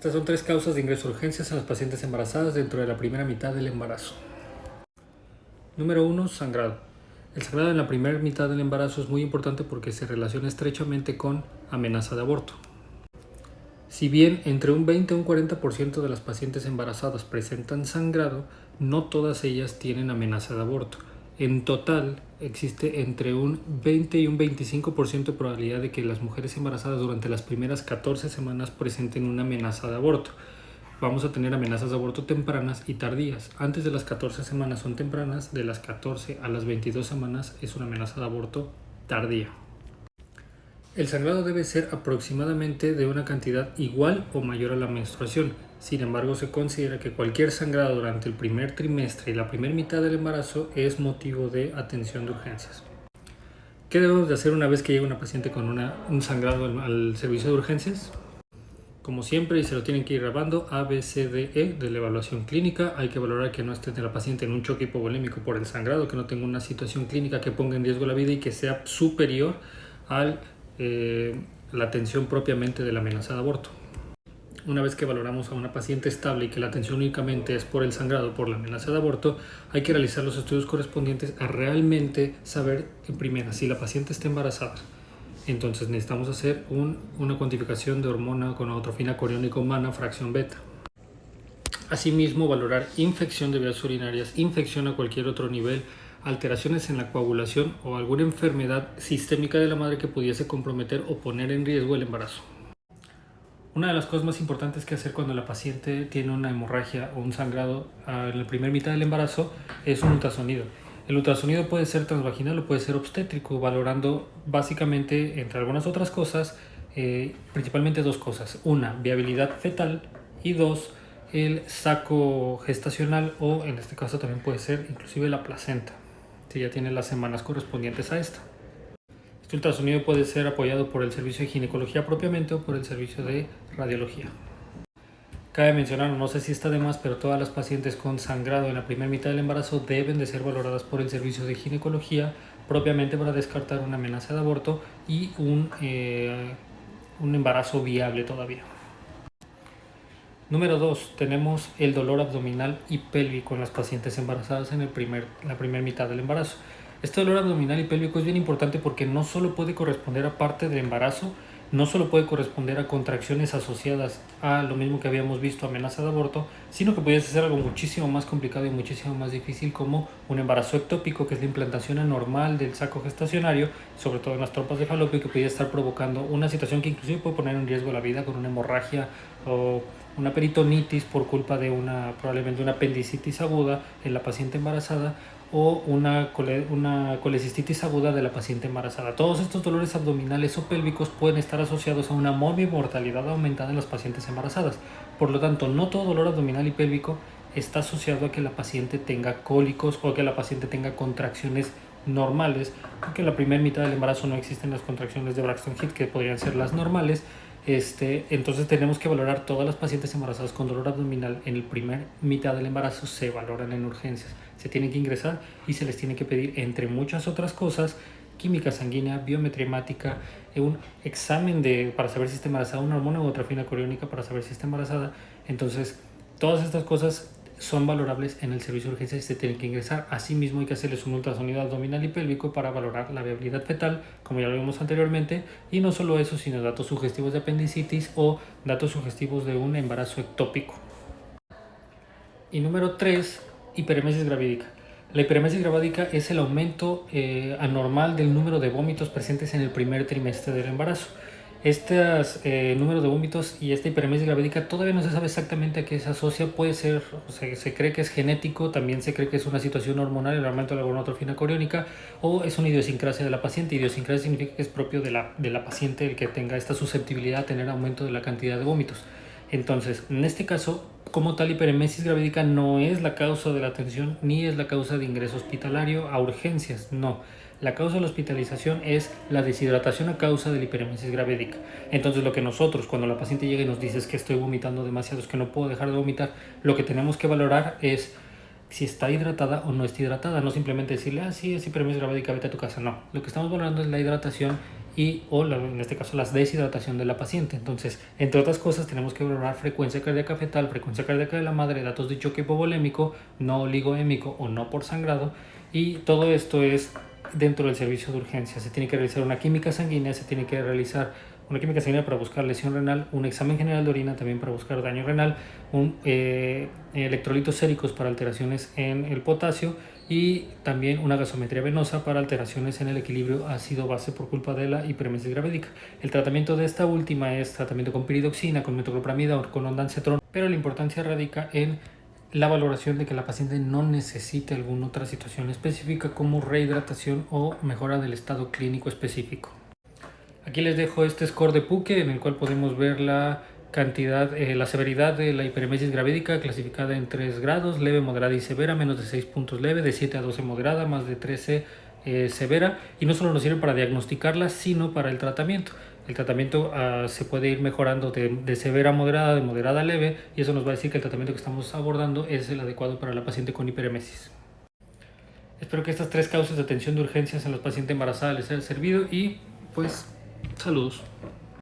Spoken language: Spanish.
Estas son 3 causas de ingreso a urgencias a las pacientes embarazadas dentro de la primera mitad del embarazo. Número 1. Sangrado. El sangrado en la primera mitad del embarazo es muy importante porque se relaciona estrechamente con amenaza de aborto. Si bien entre un 20 y un 40% de las pacientes embarazadas presentan sangrado, no todas ellas tienen amenaza de aborto. En total, existe entre un 20 y un 25% de probabilidad de que las mujeres embarazadas durante las primeras 14 semanas presenten una amenaza de aborto. Vamos a tener amenazas de aborto tempranas y tardías. Antes de las 14 semanas son tempranas, de las 14 a las 22 semanas es una amenaza de aborto tardía. El sangrado debe ser aproximadamente de una cantidad igual o mayor a la menstruación. Sin embargo, se considera que cualquier sangrado durante el primer trimestre y la primera mitad del embarazo es motivo de atención de urgencias. ¿Qué debemos de hacer una vez que llega una paciente con un sangrado al servicio de urgencias? Como siempre, y se lo tienen que ir grabando, A, B, C, D, E de la evaluación clínica. Hay que valorar que no esté la paciente en un choque hipovolémico por el sangrado, que no tenga una situación clínica que ponga en riesgo la vida y que sea superior a la atención propiamente de la amenaza de aborto. Una vez que valoramos a una paciente estable y que la atención únicamente es por el sangrado, por la amenaza de aborto, hay que realizar los estudios correspondientes a realmente saber, en primera, si la paciente está embarazada. Entonces necesitamos hacer una cuantificación de hormona gonadotrofina coriónica humana, fracción beta. Asimismo, valorar infección de vías urinarias, infección a cualquier otro nivel, alteraciones en la coagulación o alguna enfermedad sistémica de la madre que pudiese comprometer o poner en riesgo el embarazo. Una de las cosas más importantes que hacer cuando la paciente tiene una hemorragia o un sangrado en la primera mitad del embarazo es un ultrasonido. El ultrasonido puede ser transvaginal o puede ser obstétrico, valorando básicamente, entre algunas otras cosas, principalmente 2 cosas. Una, viabilidad fetal, y 2, el saco gestacional, o en este caso también puede ser inclusive la placenta, si ya tiene las semanas correspondientes a esta. Este ultrasonido puede ser apoyado por el servicio de ginecología propiamente o por el servicio de radiología. Cabe mencionar, no sé si está de más, pero todas las pacientes con sangrado en la primera mitad del embarazo deben de ser valoradas por el servicio de ginecología propiamente para descartar una amenaza de aborto y un embarazo viable todavía. Número 2, tenemos el dolor abdominal y pélvico en las pacientes embarazadas en la primera mitad del embarazo. Este dolor abdominal y pélvico es bien importante porque no solo puede corresponder a parte del embarazo, no solo puede corresponder a contracciones asociadas a lo mismo que habíamos visto, amenaza de aborto, sino que puede ser algo muchísimo más complicado y muchísimo más difícil, como un embarazo ectópico, que es la implantación anormal del saco gestacionario, sobre todo en las trompas de falopio, que puede estar provocando una situación que inclusive puede poner en riesgo la vida, con una hemorragia o una peritonitis por culpa de probablemente una apendicitis aguda en la paciente embarazada, o una colecistitis aguda de la paciente embarazada. Todos estos dolores abdominales o pélvicos pueden estar asociados a una mortalidad aumentada en las pacientes embarazadas. Por lo tanto, no todo dolor abdominal y pélvico está asociado a que la paciente tenga cólicos o que la paciente tenga contracciones normales, porque en la primera mitad del embarazo no existen las contracciones de Braxton Hicks, que podrían ser las normales. Entonces tenemos que valorar todas las pacientes embarazadas con dolor abdominal en el primer mitad del embarazo, se valoran en urgencias, se tienen que ingresar y se les tiene que pedir, entre muchas otras cosas, química sanguínea, biometría hemática, un examen para saber si está embarazada, una hormona gonadotrofina coriónica para saber si está embarazada. Entonces todas estas cosas son valorables en el servicio de urgencias y se tienen que ingresar. Asimismo, hay que hacerles un ultrasonido abdominal y pélvico para valorar la viabilidad fetal, como ya lo vimos anteriormente, y no solo eso, sino datos sugestivos de apendicitis o datos sugestivos de un embarazo ectópico. Y número 3, hiperemesis gravídica. La hiperemesis gravídica es el aumento anormal del número de vómitos presentes en el primer trimestre del embarazo. Este número de vómitos y esta hiperemesis gravídica todavía no se sabe exactamente a qué se asocia. Puede ser, se cree que es genético, también se cree que es una situación hormonal, el aumento de la gonadotrofina coriónica, o es una idiosincrasia de la paciente. Idiosincrasia significa que es propio de la paciente el que tenga esta susceptibilidad a tener aumento de la cantidad de vómitos. Entonces, en este caso, como tal, hiperemesis gravídica no es la causa de la atención ni es la causa de ingreso hospitalario a urgencias, no. La causa de la hospitalización es la deshidratación a causa de la hiperemesis gravídica. Entonces, lo que nosotros, cuando la paciente llega y nos dice es que estoy vomitando demasiado, es que no puedo dejar de vomitar, lo que tenemos que valorar es si está hidratada o no está hidratada, no simplemente decirle, sí, es hiperemesis gravídica, vete a tu casa. No, lo que estamos valorando es la hidratación en este caso la deshidratación de la paciente. Entonces, entre otras cosas, tenemos que valorar frecuencia cardíaca fetal, frecuencia cardíaca de la madre, datos de choque hipovolémico, no oligoémico o no por sangrado, y todo esto es dentro del servicio de urgencia. Se tiene que realizar una química sanguínea, se tiene que realizar una química sanguínea para buscar lesión renal, un examen general de orina también para buscar daño renal, electrolitos séricos para alteraciones en el potasio y también una gasometría venosa para alteraciones en el equilibrio ácido-base por culpa de la hiperemesis gravídica. El tratamiento de esta última es tratamiento con piridoxina, con metoclopramida o con ondansetron, pero la importancia radica en la valoración de que la paciente no necesite alguna otra situación específica como rehidratación o mejora del estado clínico específico. Aquí les dejo este score de Puque en el cual podemos ver la cantidad, la severidad de la hiperemesis gravídica clasificada en 3 grados, leve, moderada y severa, menos de 6 puntos leve, de 7 a 12 moderada, más de 13 severa, y no solo nos sirve para diagnosticarla, sino para el tratamiento. El tratamiento se puede ir mejorando de severa a moderada, de moderada a leve, y eso nos va a decir que el tratamiento que estamos abordando es el adecuado para la paciente con hiperemesis. Espero que estas 3 causas de atención de urgencias en los pacientes embarazadas les hayan servido y pues saludos.